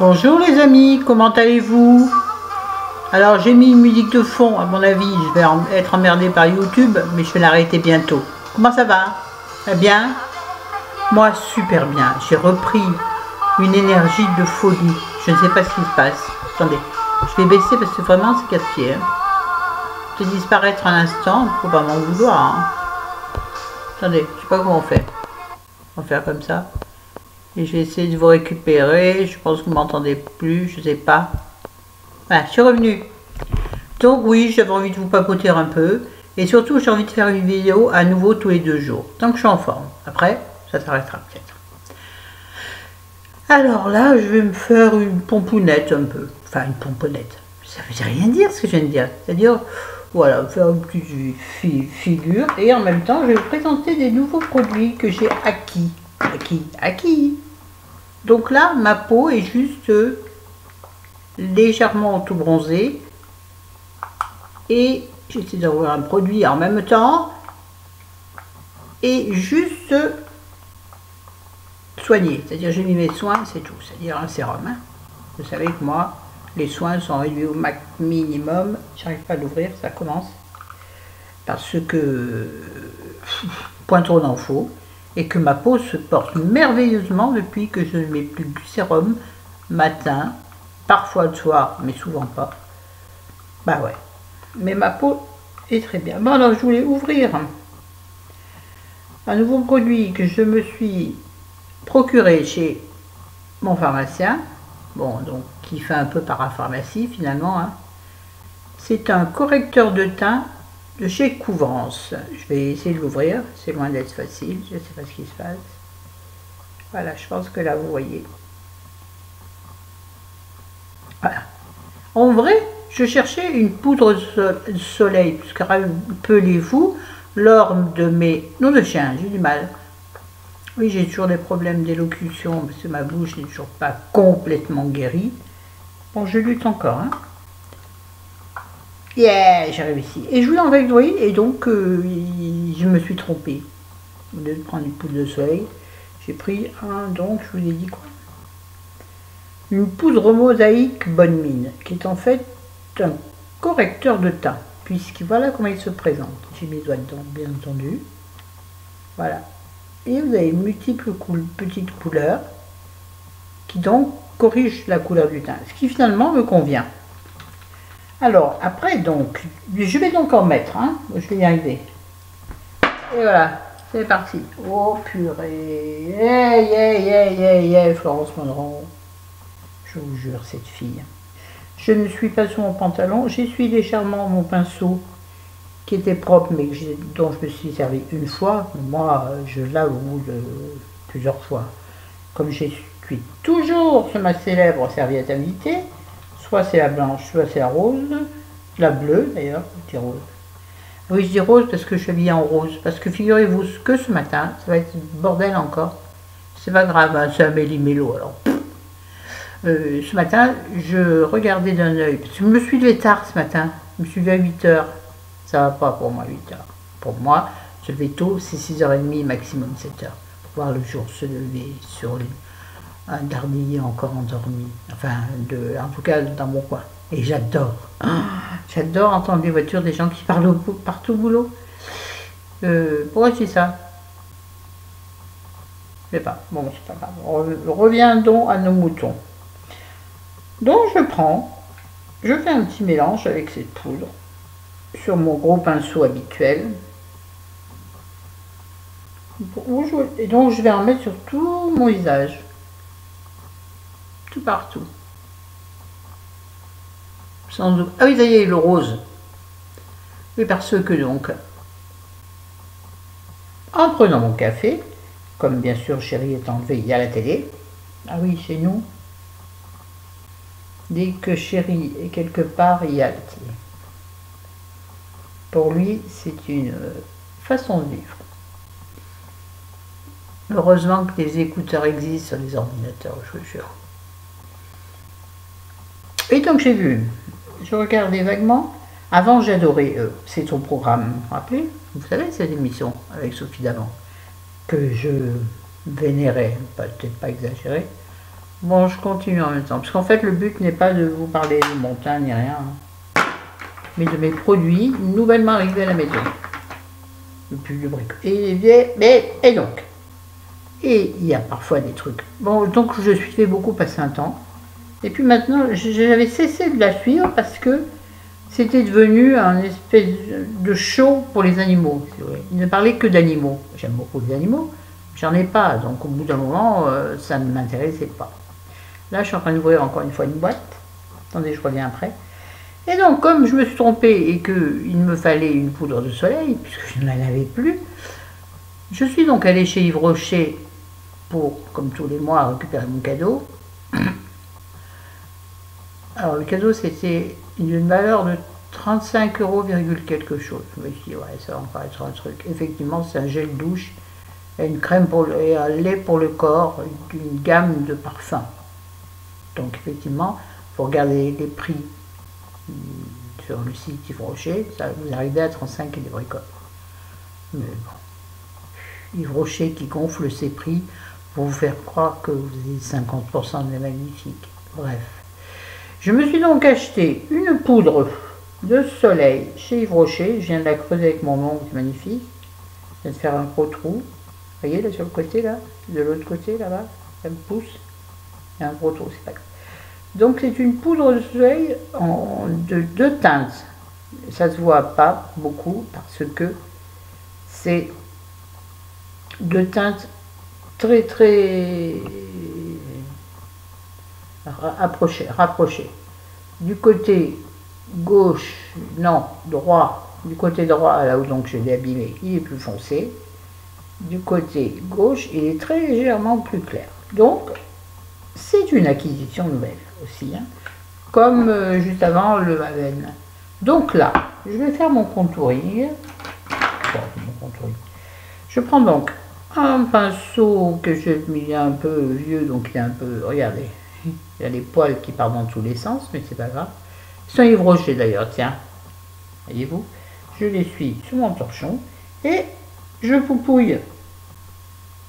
Bonjour les amis, comment allez-vous? Alors j'ai mis une musique de fond, à mon avis je vais être emmerdée par YouTube, mais je vais l'arrêter bientôt. Comment ça va? Très bien? Moi super bien, j'ai repris une énergie de folie, je ne sais pas ce qui se passe. Attendez, je vais baisser parce que vraiment c'est casse-pied. Je vais disparaître un instant, il ne faut pas m'en vouloir. Hein. Attendez, je sais pas comment on fait. On va faire comme ça. Et je vais essayer de vous récupérer. Je pense que vous ne m'entendez plus, je sais pas. Voilà, je suis revenue. Donc oui, j'avais envie de vous papoter un peu. Et surtout, j'ai envie de faire une vidéo à nouveau tous les 2 jours. Tant que je suis en forme. Après, ça s'arrêtera peut-être. Alors là, je vais me faire une pompounette un peu. Enfin, une pomponnette. Ça veut rien dire ce que je viens de dire. C'est-à-dire, voilà, faire une petite figure. Et en même temps, je vais vous présenter des nouveaux produits que j'ai acquis. Acquis. Donc là, ma peau est juste légèrement tout bronzée. Et j'essaie d'avoir un produit en même temps. Et juste soigner. C'est-à-dire, j'ai mis mes soins, c'est tout. C'est-à-dire un sérum. Hein. Vous savez que moi, les soins sont réduits au minimum. J'arrive pas à l'ouvrir, ça commence. Parce que point trop d'en faut. Et que ma peau se porte merveilleusement depuis que je ne mets plus du sérum matin, parfois le soir, mais souvent pas. Bah ouais. Mais ma peau est très bien. Bon alors je voulais ouvrir un nouveau produit que je me suis procuré chez mon pharmacien. Bon, donc qui fait un peu parapharmacie finalement. Hein. C'est un correcteur de teint de chez Couvrance. Je vais essayer de l'ouvrir, c'est loin d'être facile, je ne sais pas ce qui se passe. Voilà, je pense que là vous voyez. Voilà. En vrai, je cherchais une poudre de soleil, puisque rappelez-vous, lors de mes... Non de chien, j'ai du mal. Oui, j'ai toujours des problèmes d'élocution, parce que ma bouche n'est toujours pas complètement guérie. Bon, je lutte encore, hein. Yeah, j'ai réussi. Et je voulais en réduire et donc je me suis trompée. Au lieu de prendre une poudre de soleil, j'ai pris donc je vous ai dit quoi? Une poudre mosaïque bonne mine, qui est en fait un correcteur de teint, puisque voilà comment il se présente. J'ai mis les doigts dedans, bien entendu. Voilà. Et vous avez multiples petites couleurs qui donc corrigent la couleur du teint, ce qui finalement me convient. Alors, après, donc, je vais donc en mettre, hein, je vais y arriver. Et voilà, c'est parti. Oh purée, yeah, Florence Monroe. Je vous jure, cette fille. Je ne suis pas sur mon pantalon, j'essuie légèrement mon pinceau qui était propre, mais dont je me suis servi une fois. Moi, je lave au bout de plusieurs fois. Comme j'essuie toujours sur ma célèbre serviette invitée, soit c'est la blanche, soit c'est la rose, la bleue d'ailleurs, je dis rose. Oui, je dis rose parce que je suis habillée en rose, parce que figurez-vous que ce matin, ça va être bordel encore, c'est pas grave, hein, c'est Amélie Mélo alors. Ce matin, je regardais d'un œil, parce que je me suis levée tard ce matin, je me suis levée à 8 h, ça va pas pour moi 8 h. Pour moi, se lever tôt, c'est 6 h30, maximum 7 h, pour voir le jour se lever sur un dardillet encore endormi, enfin, en tout cas dans mon coin. Et j'adore, j'adore entendre les voitures des gens qui parlent partout au boulot. Pourquoi je dis ça? Je sais pas, bon, c'est pas grave. Reviendons à nos moutons. Donc je fais un petit mélange avec cette poudre sur mon gros pinceau habituel. Et donc je vais en mettre sur tout mon visage. Tout partout. Sans doute. Ah oui, ça y est, le rose. Oui, parce que donc, en prenant mon café, comme bien sûr chérie est enlevée, il y a la télé. Ah oui, chez nous, dès que chérie est quelque part, il y a la télé. Pour lui, c'est une façon de vivre. Heureusement que les écouteurs existent sur les ordinateurs, je vous jure. Et donc j'ai vu, je regardais vaguement. Avant j'adorais C'est ton programme, vous vous rappelez? Vous savez cette émission avec Sophie Davant que je vénérais, peut-être pas exagéré. Bon, je continue en même temps, parce qu'en fait, le but n'est pas de vous parler de montagne ni rien, hein, mais de mes produits nouvellement arrivés à la maison. Et puis le bric. Et donc. Et il y a parfois des trucs. Bon, donc je suivais beaucoup passé un temps. Et puis maintenant, j'avais cessé de la suivre parce que c'était devenu un espèce de show pour les animaux. Il ne parlait que d'animaux. J'aime beaucoup les animaux. J'en ai pas, donc au bout d'un moment, ça ne m'intéressait pas. Là, je suis en train d'ouvrir encore une fois une boîte. Attendez, je reviens après. Et donc, comme je me suis trompée et qu'il me fallait une poudre de soleil, puisque je n'en avais plus, je suis donc allée chez Yves Rocher pour, comme tous les mois, récupérer mon cadeau. Alors, le cadeau, c'était une valeur de 35 euros, quelque chose. Je me suis dit, ouais, ça va encore être un truc. Effectivement, c'est un gel douche et une crème et un lait pour le corps, une gamme de parfums. Donc, effectivement, il faut regarder les prix sur le site Yves Rocher, ça vous arrivez à 35 et des bricoles. Mais bon, Yves Rocher qui gonfle ses prix pour vous faire croire que vous avez 50% de magnifiques. Bref. Je me suis donc acheté une poudre de soleil chez Yves Rocher. Je viens de la creuser avec mon ongle, c'est magnifique. Je viens de faire un gros trou. Vous voyez là sur le côté là, de l'autre côté là-bas, ça me pousse. Il y a un gros trou, c'est pas grave. Donc c'est une poudre de soleil de deux teintes. Ça ne se voit pas beaucoup parce que c'est deux teintes très rapprochées. Du côté gauche, non, droit, du côté droit, là où donc je l'ai abîmé, il est plus foncé. Du côté gauche, il est très légèrement plus clair. Donc, c'est une acquisition nouvelle aussi, hein, comme juste avant le Maven. Donc là, je vais faire mon contouring. Je prends donc un pinceau que j'ai mis un peu vieux, donc il est un peu, regardez, il y a les poils qui partent dans tous les sens, mais c'est pas grave. Ils sont Yves Rocher d'ailleurs, tiens, voyez-vous. Je les suis sur mon torchon et je poupouille,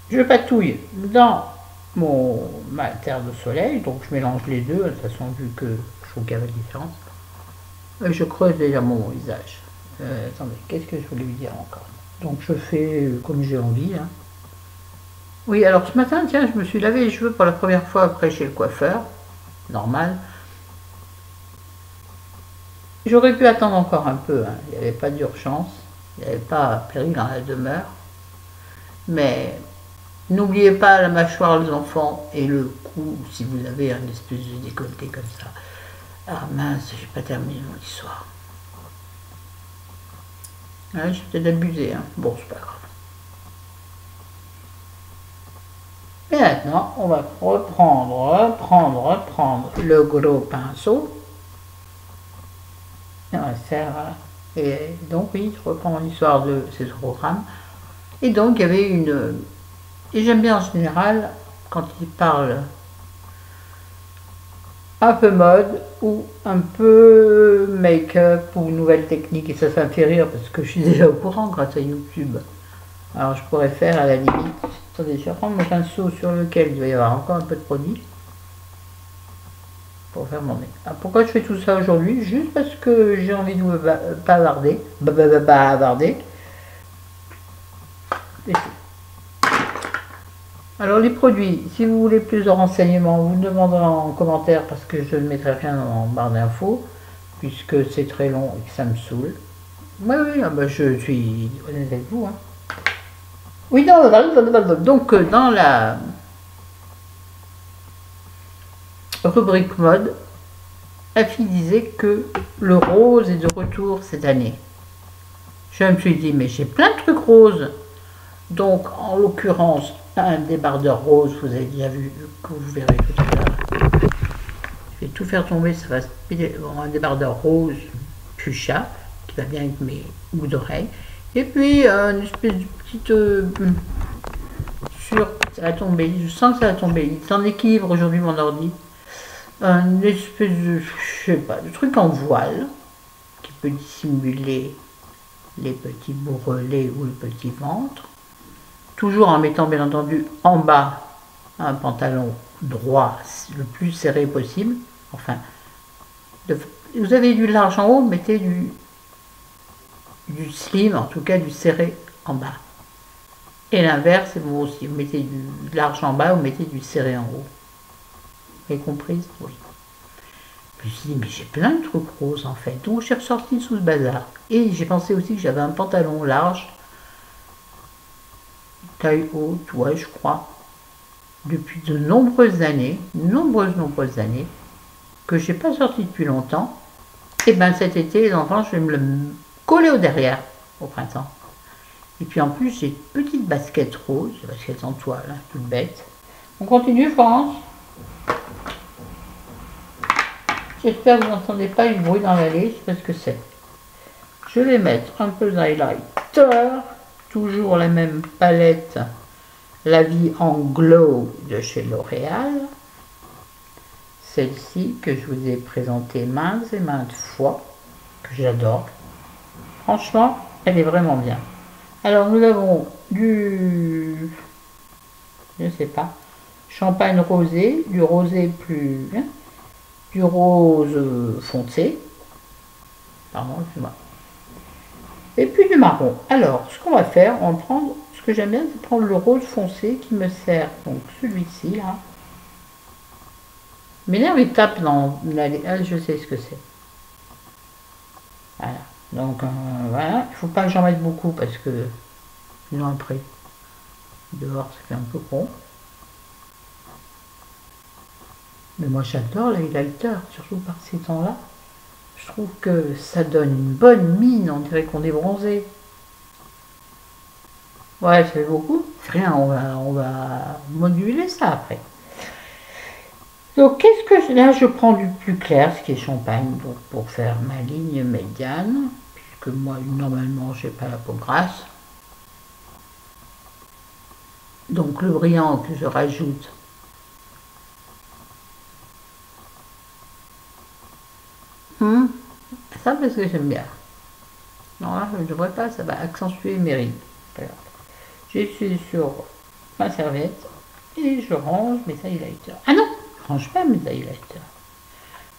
je patouille dans ma terre de soleil, donc je mélange les deux, de toute façon vu que je trouve qu'il y a une différence. Et je creuse légèrement mon visage. Attendez, qu'est-ce que je voulais lui dire encore? Donc je fais comme j'ai envie. Hein. Oui, alors ce matin, tiens, je me suis lavé les cheveux pour la première fois après chez le coiffeur. Normal. J'aurais pu attendre encore un peu. Hein. Il n'y avait pas d'urgence. Il n'y avait pas péril dans la demeure. Mais n'oubliez pas la mâchoire des enfants et le cou si vous avez un espèce de décolleté comme ça. Ah mince, j'ai pas terminé mon histoire. Ouais, j'ai peut-être abusé. Hein. Bon, c'est pas grave. Et maintenant, on va reprendre le gros pinceau. Et on va faire... Et donc oui, je reprends l'histoire de ces programmes. Et donc, il y avait une... Et j'aime bien en général, quand il parle un peu mode, ou un peu make-up, ou nouvelle technique. Et ça me fait rire, parce que je suis déjà au courant grâce à YouTube. Alors, je pourrais faire à la limite... Attendez, je vais prendre mon pinceau sur lequel il va y avoir encore un peu de produit pour faire mon nez. Ah, pourquoi je fais tout ça aujourd'hui? Juste parce que j'ai envie de vous bavarder. Bavarder. Et tout. Alors les produits, si vous voulez plus de renseignements, vous me demanderez en commentaire parce que je ne mettrai rien en barre d'infos puisque c'est très long et que ça me saoule. Oui, oui, bah, je suis honnête avec vous. Hein. Oui, donc dans la rubrique mode, la fille disait que le rose est de retour cette année. Je me suis dit, mais j'ai plein de trucs roses. Donc, en l'occurrence, un débardeur rose, vous avez déjà vu, que vous verrez tout à l'heure. Je vais tout faire tomber, ça va se piler. Bon, un débardeur rose fuchsia, qui va bien avec mes bouts d'oreilles. Et puis, une espèce de petite... ça va tomber, je sens que ça va tomber. Il est en équilibre aujourd'hui, mon ordi. Une espèce de, je sais pas, de truc en voile, qui peut dissimuler les petits bourrelets ou le petit ventre. Toujours en mettant, bien entendu, en bas un pantalon droit, le plus serré possible. Enfin, vous avez du large en haut, mettez du slim, en tout cas du serré en bas. Et l'inverse, c'est bon aussi. Vous mettez du large en bas, vous mettez du serré en haut. Vous avez compris? Oui. Je me suis dit, mais j'ai plein de trucs roses en fait. Donc j'ai ressorti sous ce bazar. Et j'ai pensé aussi que j'avais un pantalon large, taille haute, ouais, je crois, depuis de nombreuses années, nombreuses années, que j'ai pas sorti depuis longtemps. Et ben cet été, les enfants, je vais me le coller au derrière au printemps. Et puis en plus, j'ai une petite basket rose, basket en toile, hein, toute bête. On continue, Florence? J'espère que vous n'entendez pas du bruit dans l'allée, je sais pas ce que c'est. Je vais mettre un peu d'highlighter, toujours la même palette, La Vie en Glow de chez L'Oréal. Celle-ci que je vous ai présentée maintes et maintes fois, que j'adore. Franchement, elle est vraiment bien. Alors nous avons du, je sais pas, champagne rosé, du rosé plus, du rose foncé, pardon, excuse-moi, et puis du marron. Alors, ce qu'on va faire, on va prendre, ce que j'aime bien, c'est prendre le rose foncé qui me sert, donc celui-ci là. M'énerve, il tape dans la, ah, je sais ce que c'est. Voilà. Donc voilà, il ne faut pas que j'en mette beaucoup parce que sinon après, dehors ça fait un peu con. Mais moi j'adore l'highlighter, surtout par ces temps-là. Je trouve que ça donne une bonne mine, on dirait qu'on est bronzé. Ouais, ça fait beaucoup. Rien, on va moduler ça après. Donc qu'est-ce que là je prends du plus clair, ce qui est champagne, donc pour faire ma ligne médiane, puisque moi normalement j'ai pas la peau grasse. Donc le brillant que je rajoute, ça parce que j'aime bien. Non là je ne devrais pas, ça va accentuer mes rides. J'essuie sur ma serviette et je range mes highlighters. Ah non, je range pas mes highlighters.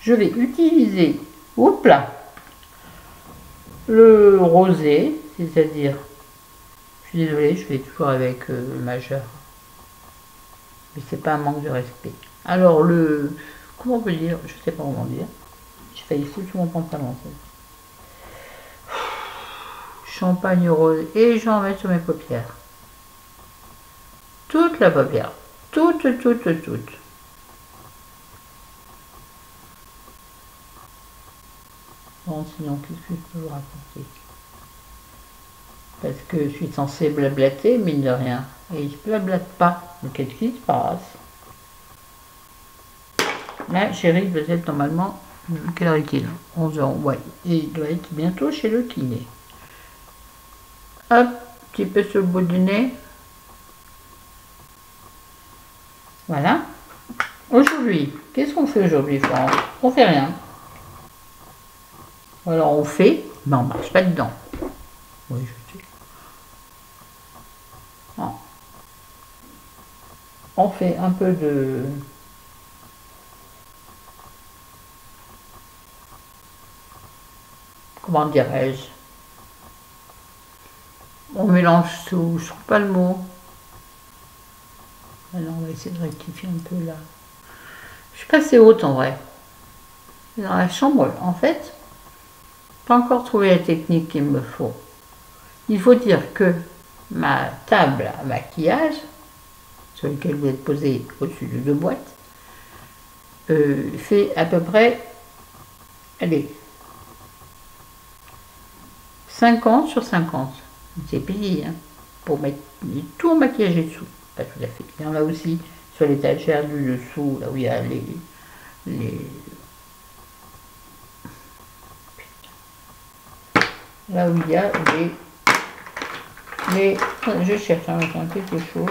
Je vais utiliser, hop là, le rosé, c'est-à-dire, je suis désolée, je fais toujours avec le majeur, mais c'est pas un manque de respect. Alors le, comment on peut dire, je sais pas comment dire, j'ai failli foutre mon pantalon. Champagne rose et j'en mets sur mes paupières. Toute la paupière, toute. Bon, sinon, qu'est-ce que je peux vous raconter? Parce que je suis censée blablater, mine de rien. Et je blablate pas. Mais qu'est-ce qui se passe? Là, chérie, vous êtes normalement, quelle heure est-il? 11h, ouais. Et il doit être bientôt chez le kiné. Hop, petit peu sur le bout du nez. Voilà. Aujourd'hui, qu'est-ce qu'on fait aujourd'hui, Florence? On fait rien. Alors on fait, mais on marche pas dedans. Oui, je sais. Non. On fait un peu de... Comment dirais-je? On mélange tout, je trouve pas le mot. Alors on va essayer de rectifier un peu là. Je suis pas assez haute en vrai. Dans la chambre, en fait, pas encore trouvé la technique qu'il me faut. Il faut dire que ma table à maquillage, sur laquelle vous êtes posé au-dessus de 2 boîtes, fait à peu près, allez, 50 sur 50. C'est payé, hein, pour mettre tout en maquillage dessous. Pas tout à fait. Il y en a aussi sur l'étagère du dessous, là où il y a là où il y a je cherche quelque chose.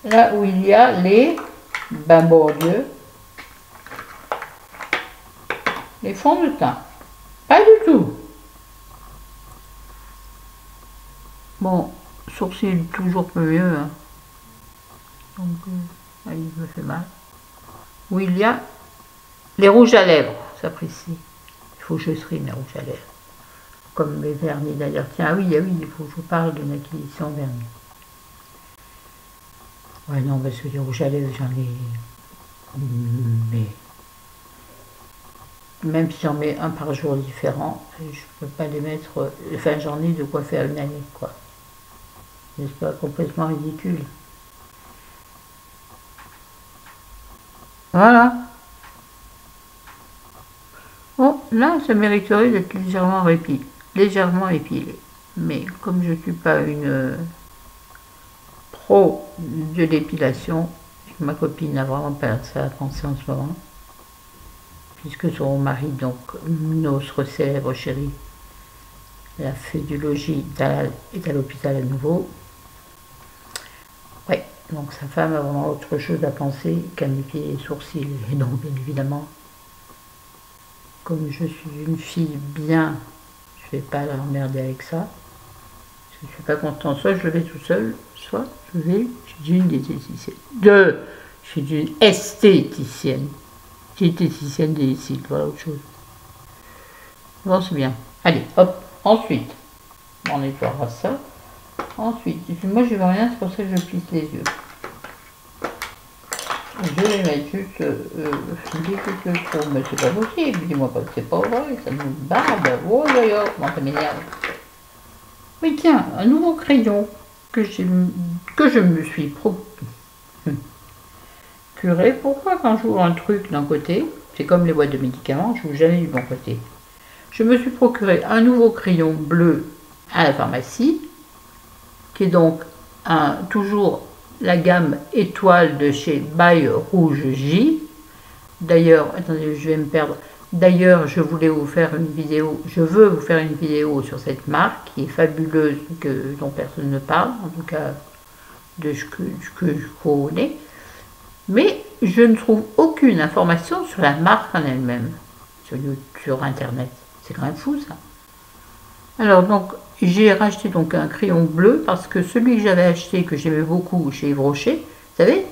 Là où il y a les, ben bon Dieu, les fonds de teint. Pas du tout. Bon, sourcil toujours peu mieux. Hein. Donc, il me fait mal. Où il y a les rouges à lèvres, ça précise. Il faut que je stream les rouges à lèvres. Comme les vernis d'ailleurs. Tiens, ah oui, il faut que je vous parle de l'acquisition vernis. Ouais, non, parce que les rouges à lèvres, j'en ai... Mais... Même si j'en mets un par jour différent, je peux pas les mettre... Enfin, j'en ai de quoi faire une année, quoi. N'est-ce pas complètement ridicule? Voilà. Bon, là, ça mériterait d'être légèrement épilé. Mais comme je ne suis pas une pro de l'épilation, ma copine n'a vraiment pas ça à penser en ce moment, puisque son mari, donc notre célèbre chéri, la fait du logis, est à l'hôpital à nouveau. Ouais, donc sa femme a vraiment autre chose à penser qu'à m'épiler les sourcils. Et donc, bien évidemment, comme je suis une fille bien, je ne vais pas l'emmerder avec ça. Je ne suis pas content, soit je le fais tout seul, soit je vais chez une diététicienne. Je suis une esthéticienne. Diététicienne des sites, voilà autre chose. Bon, c'est bien. Allez, hop, ensuite, on nettoiera ça. Ensuite, moi je ne vois rien, c'est pour ça que je plisse les yeux. Je vais mettre juste des quelques trous, mais c'est pas possible, dis-moi pas que c'est pas vrai, ça me barbe, oh là là, comment ça m'énerve. Oui tiens, un nouveau crayon que je me suis procuré. Pourquoi quand j'ouvre un truc d'un côté, c'est comme les boîtes de médicaments, je n'ouvre jamais du bon côté. Je me suis procuré un nouveau crayon bleu à la pharmacie, qui est donc toujours la gamme étoile de chez By Rouge J. D'ailleurs, attendez, je vais me perdre. D'ailleurs, je voulais vous faire une vidéo, je veux vous faire une vidéo sur cette marque qui est fabuleuse, dont personne ne parle, en tout cas de ce que je connais. Mais je ne trouve aucune information sur la marque en elle-même, sur Internet. C'est quand même fou ça. Alors donc, j'ai racheté donc un crayon bleu parce que celui que j'avais acheté, que j'aimais beaucoup chez Yves Rocher, vous savez,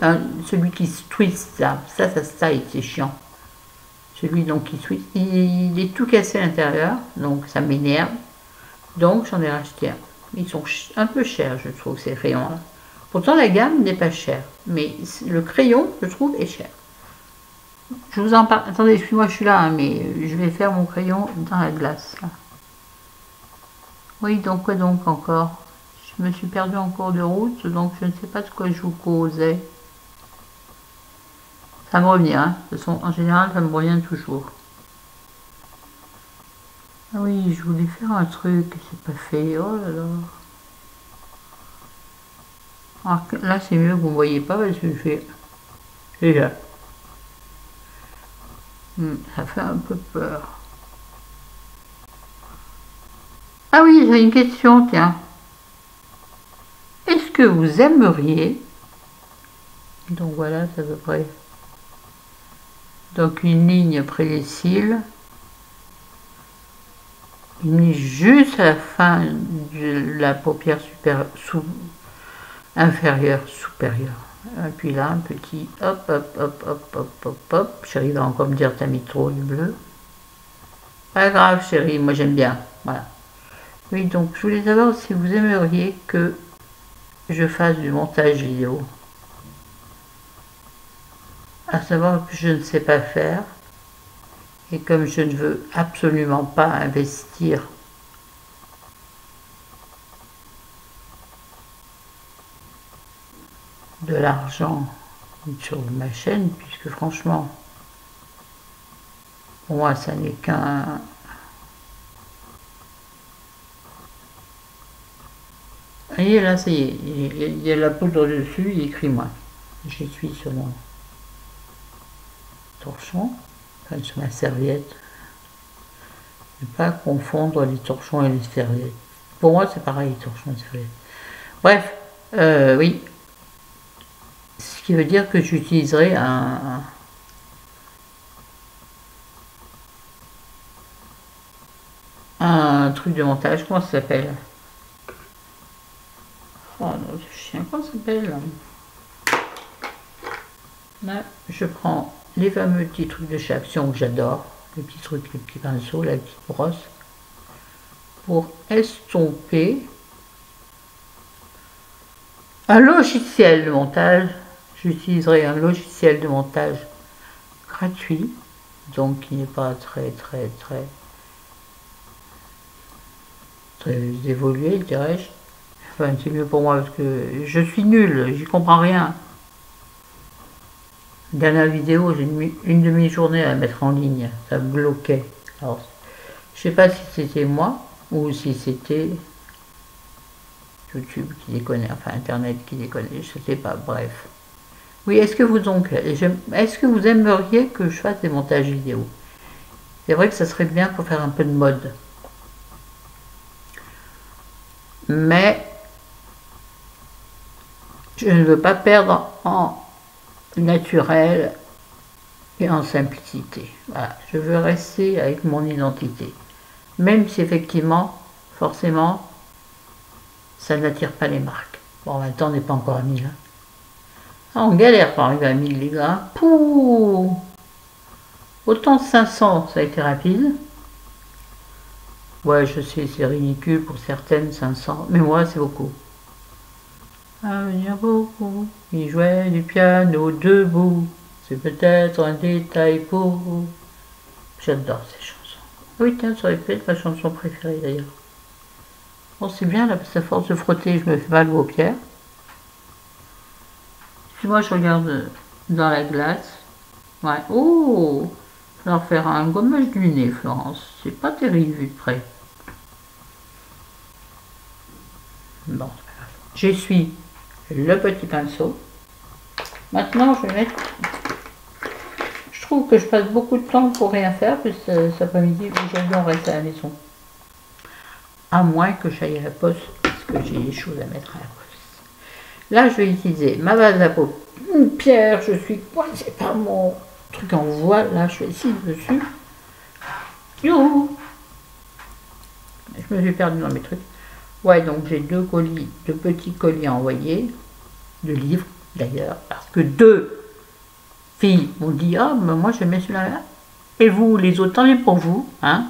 celui qui se twist là, ça se taille, c'est chiant. Celui donc qui twist, il est tout cassé à l'intérieur, donc ça m'énerve. Donc j'en ai racheté un. Ils sont un peu chers, je trouve, ces crayons-là. Pourtant la gamme n'est pas chère, mais le crayon, je trouve, est cher. Je vous en parle. Attendez, excusez-moi, je suis là, hein, mais je vais faire mon crayon dans la glace. Là. Oui, donc quoi donc encore? Je me suis perdue en cours de route, donc je ne sais pas de quoi je vous causais. Ça me revient, hein. De toute façon, en général, ça me revient toujours. Ah oui, je voulais faire un truc, c'est pas fait. Oh là là. Alors, là, c'est mieux que vous ne voyez pas parce que je fais. Déjà. Ça fait un peu peur. Ah oui, j'ai une question, tiens. Est-ce que vous aimeriez, donc voilà, c'est à peu près, donc une ligne près des cils, une ligne juste à la fin de la paupière inférieure, supérieure. Et puis là, un petit hop, hop, hop, hop, hop, hop, hop. Chérie va encore me dire, t'as mis trop du bleu. Pas grave, chérie, moi j'aime bien. Voilà. Oui, donc je voulais savoir si vous aimeriez que je fasse du montage vidéo. À savoir que je ne sais pas faire. Et comme je ne veux absolument pas investir de l'argent sur ma chaîne, puisque franchement, pour moi, ça n'est qu'un... Vous voyez, là, ça y est, il y a la poudre dessus, il écrit moi. J'essuie sur mon torchon, enfin sur ma serviette. Ne pas confondre les torchons et les serviettes. Pour moi, c'est pareil, les torchons et les serviettes. Bref, oui. Ce qui veut dire que j'utiliserai un truc de montage, comment ça s'appelle? Oh non, ce chien, comment ça s'appelle? Là, je prends les fameux petits trucs de chez Action que j'adore, les petits trucs, les petits pinceaux, la petite brosse, pour estomper un logiciel de montage. J'utiliserai un logiciel de montage gratuit, donc qui n'est pas très évolué, dirais-je. Enfin, c'est mieux pour moi parce que je suis nul, j'y comprends rien. Dernière vidéo, j'ai mis une demi-journée à mettre en ligne, ça bloquait. Alors, je sais pas si c'était moi ou si c'était YouTube qui déconne, enfin Internet qui déconne, je sais pas, bref. Oui, est-ce que vous aimeriez que je fasse des montages vidéo? C'est vrai que ça serait bien pour faire un peu de mode. Mais je ne veux pas perdre en naturel et en simplicité. Voilà, je veux rester avec mon identité. Même si effectivement, forcément, ça n'attire pas les marques. Bon, maintenant, on n'est pas encore à 1000. Ah, on galère pour arriver à 1000, les gars. Pouh! Autant 500, ça a été rapide. Ouais, je sais, c'est ridicule pour certaines, 500. Mais moi, c'est beaucoup. À venir beaucoup. Il jouait du piano debout. C'est peut-être un détail pour vous. J'adore ces chansons. Oui, tiens, ça aurait pu être ma chanson préférée d'ailleurs. Bon, c'est bien là, parce qu'à force de frotter, je me fais mal aux paupières. Puis moi, je regarde dans la glace. Ouais. Oh! Je vais leur faire un gommage du nez, Florence. C'est pas terrible vu de près. Bon, j'essuie le petit pinceau. Maintenant, je vais mettre... Je trouve que je passe beaucoup de temps pour rien faire, puisque cet après-midi, aujourd'hui, on reste à la maison. À moins que j'aille à la poste, parce que j'ai des choses à mettre à la poste. Là, je vais utiliser ma base à paupières. Je suis coincée par mon truc en voile. Là, je fais ici dessus. Youhou! Je me suis perdue dans mes trucs. Ouais, donc j'ai deux petits colis à envoyer, de livres d'ailleurs, parce que deux filles m'ont dit, ah, mais moi je mets celui-là, et vous, les autres, tant mieux pour vous, hein.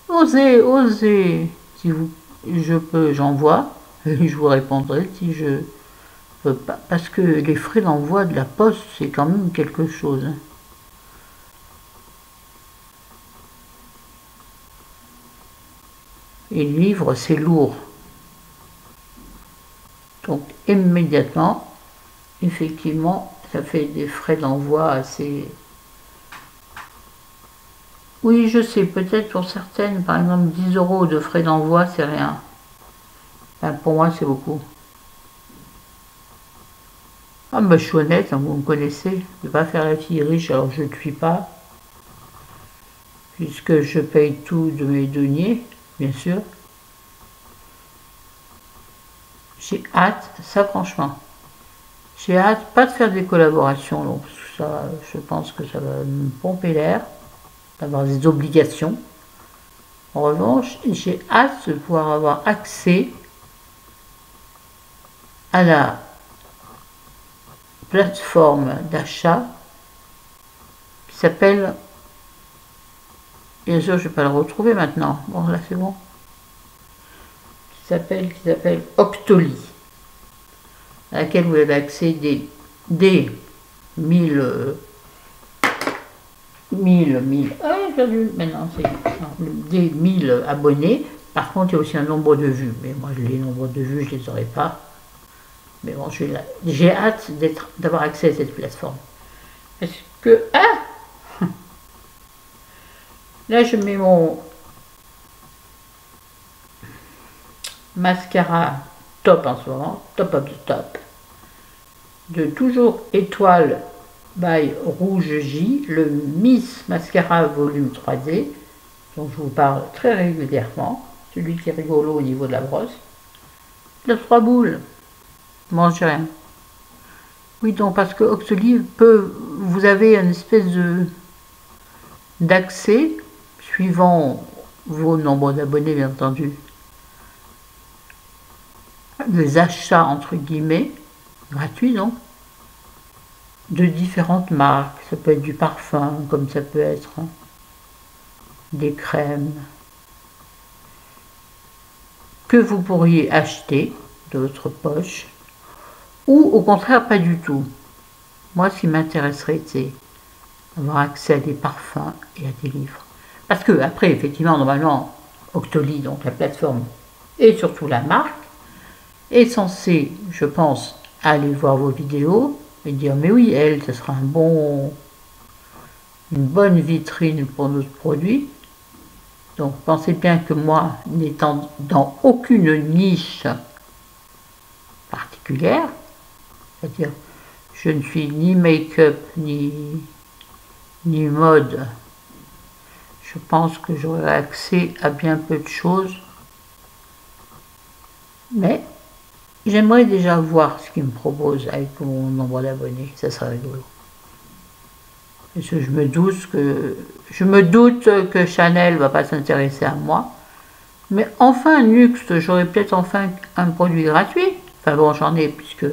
Osez, osez, si vous, je peux, j'envoie, et je vous répondrai si je peux pas, parce que les frais d'envoi de la poste, c'est quand même quelque chose. Et le livre, c'est lourd. Donc immédiatement, effectivement, ça fait des frais d'envoi assez... Oui, je sais, peut-être pour certaines, par exemple 10 € de frais d'envoi, c'est rien. Enfin, pour moi, c'est beaucoup. Ah ben, je suis honnête, hein, vous me connaissez, je ne vais pas faire la fille riche, alors je ne suis pas. Puisque je paye tout de mes deniers, bien sûr. J'ai hâte, ça franchement, j'ai hâte pas de faire des collaborations, donc ça, je pense que ça va me pomper l'air, d'avoir des obligations. En revanche, j'ai hâte de pouvoir avoir accès à la plateforme d'achat qui s'appelle, bien sûr je ne vais pas le retrouver maintenant, bon là c'est bon, qui s'appelle Octoly, à laquelle vous avez accès des 1000 maintenant c'est des 1000 abonnés. Par contre, il y a aussi un nombre de vues, mais moi les nombres de vues, je les aurai pas. Mais bon, j'ai hâte d'avoir accès à cette plateforme. Parce que là, je mets mon mascara top en ce moment, top of the top, de Toujours Étoile by Rouge J, le Miss Mascara volume 3D, dont je vous parle très régulièrement, celui qui est rigolo au niveau de la brosse. Le 3 boules, mangez rien. Oui, donc parce que Octoly vous avez une espèce d'accès, suivant vos nombres d'abonnés bien entendu, des achats entre guillemets, gratuit donc, de différentes marques. Ça peut être du parfum, comme ça peut être des crèmes que vous pourriez acheter de votre poche, ou au contraire pas du tout. Moi, ce qui m'intéresserait, c'est avoir accès à des parfums et à des livres. Parce que après, effectivement, normalement, Octoly, donc la plateforme, et surtout la marque, est censée, je pense, aller voir vos vidéos et dire mais oui, elle, ce sera une bonne vitrine pour notre produit. Donc pensez bien que moi, n'étant dans aucune niche particulière, c'est-à-dire je ne suis ni make-up ni mode, je pense que j'aurai accès à bien peu de choses, mais j'aimerais déjà voir ce qu'ils me proposent avec mon nombre d'abonnés, ça serait rigolo. Parce que je me doute que Chanel ne va pas s'intéresser à moi, mais enfin Nuxt, j'aurai peut-être enfin un produit gratuit. Enfin bon, j'en ai puisque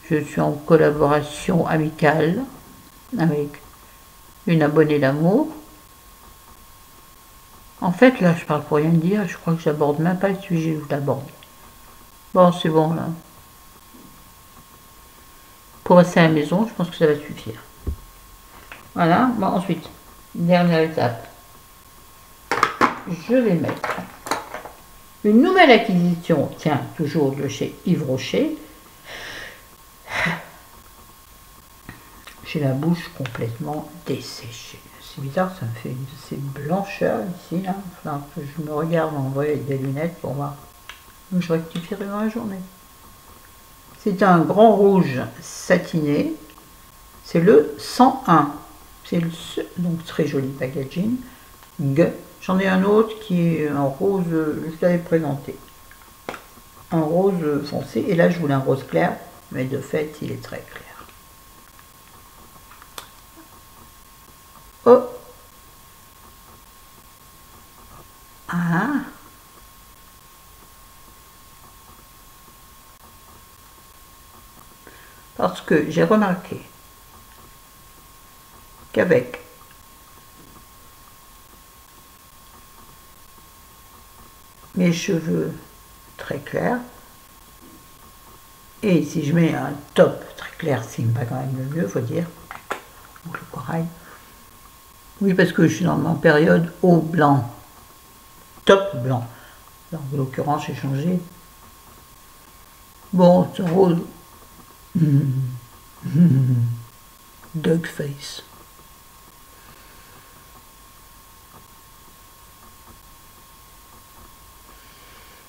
je suis en collaboration amicale avec une abonnée d'amour. En fait, là, je parle pour rien dire, je crois que j'aborde même pas le sujet où je l'aborde. Bon, c'est bon, là. Pour rester à la maison, je pense que ça va suffire. Voilà, bon, ensuite, dernière étape. Je vais mettre une nouvelle acquisition, tiens, toujours de chez Yves Rocher. J'ai la bouche complètement desséchée. C'est bizarre, ça me fait ces blancheurs ici, là. Enfin, je me regarde en vrai avec des lunettes pour voir. Je rectifierai dans la journée. C'est un grand rouge satiné. C'est le 101. C'est donc très joli packaging. J'en ai un autre qui est en rose, je l'avais présenté. Un rose foncé. Et là, je voulais un rose clair, mais de fait, il est très clair. Oh! Ah! Parce que j'ai remarqué qu'avec mes cheveux très clairs, et si je mets un top très clair, c'est pas quand même le mieux, faut dire, ou le corail. Oui, parce que je suis dans ma période haut blanc, top blanc. Alors, en l'occurrence, j'ai changé. Bon, c'est rose. Dog face.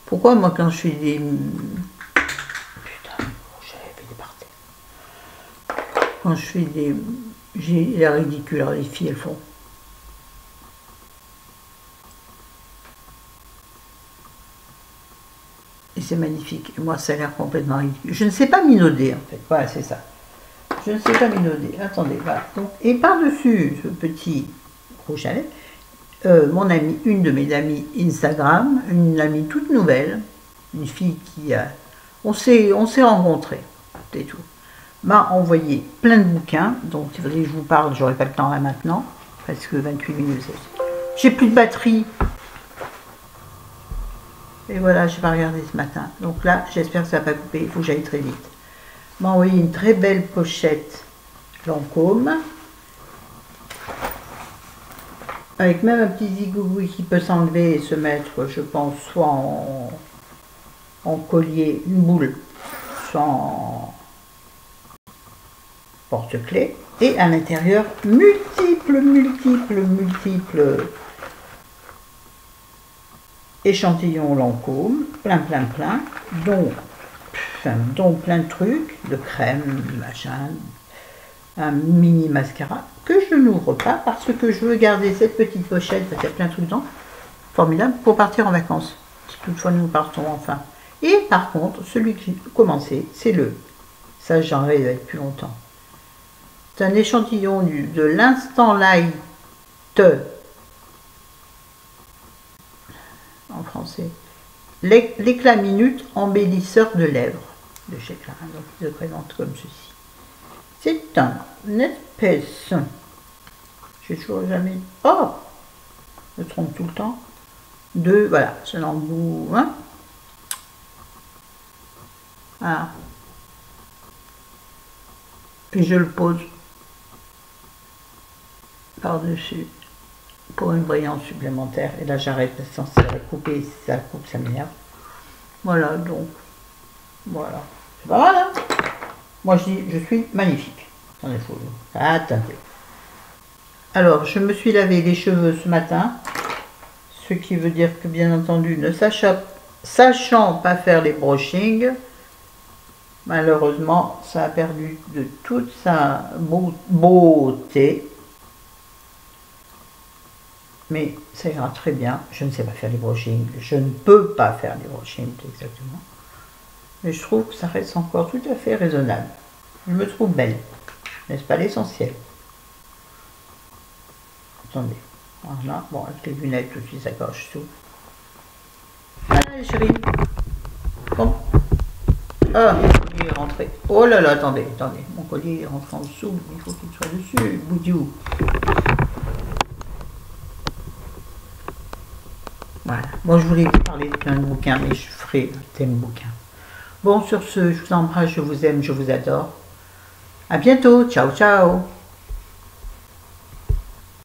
Pourquoi moi quand je suis des... Putain, j'avais fait des parties. Quand je suis des... J'ai l'air ridicule, alors les filles elles font. Et c'est magnifique. Et moi ça a l'air complètement ridicule. Je ne sais pas minauder en fait. Voilà, c'est ça. Je ne sais pas minauder. Attendez, voilà. Donc, et par-dessus ce petit rouge à lèvres, mon amie, une de mes amies Instagram, une amie toute nouvelle, une fille qui a... On s'est rencontrés, c'est tout. M'a envoyé plein de bouquins, donc il faudrait que je vous parle, j'aurai pas le temps là maintenant, parce que 28 minutes, j'ai plus de batterie. Et voilà, je vais pas regarder ce matin. Donc là, j'espère que ça va pas couper, il faut que j'aille très vite. M'a envoyé une très belle pochette Lancôme, avec même un petit zigougoui qui peut s'enlever et se mettre, je pense, soit en collier, une boule, soit en porte-clés, et à l'intérieur, multiples échantillons Lancôme, plein, dont plein de trucs, de crème, machin, un mini mascara, que je n'ouvre pas parce que je veux garder cette petite pochette, parce qu'il y a plein de trucs dedans, formidable, pour partir en vacances, si toutefois nous partons enfin. Et par contre, celui que j'ai commencé, c'est ça j'en rêve depuis longtemps. C'est un échantillon de l'Instant Light, en français, l'éclat minute embellisseur de lèvres. de chez Clarins. Donc il se présente comme ceci. C'est une espèce. J'ai toujours jamais. Oh, je me trompe tout le temps. De voilà, c'est l'embout. Hein. Voilà. Puis je le pose par-dessus pour une brillance supplémentaire. Et là j'arrête parce que ça va couper, si ça coupe ça m'énerve. Voilà, donc voilà. C'est pas mal, hein. Moi je dis, je suis magnifique. Attendez. Alors, je me suis lavé les cheveux ce matin. Ce qui veut dire que, bien entendu, ne sachant pas faire les brushings, malheureusement, ça a perdu de toute sa beauté. Mais ça ira très bien. Je ne sais pas faire les brushings. Je ne peux pas faire les brushings, exactement. Mais je trouve que ça reste encore tout à fait raisonnable. Je me trouve belle. N'est-ce pas l'essentiel? Attendez. Voilà. Bon, avec les lunettes aussi, ça coche tout. Allez, chérie. Bon. Ah, mon collier est rentré. Oh là là, attendez. Mon collier est rentré en dessous. Il faut qu'il soit dessus. Boudiou. Voilà. Bon, je voulais vous parler d'un bouquin, mais je ferai un thème bouquin. Bon, sur ce, je vous embrasse, je vous aime, je vous adore. À bientôt. Ciao, ciao.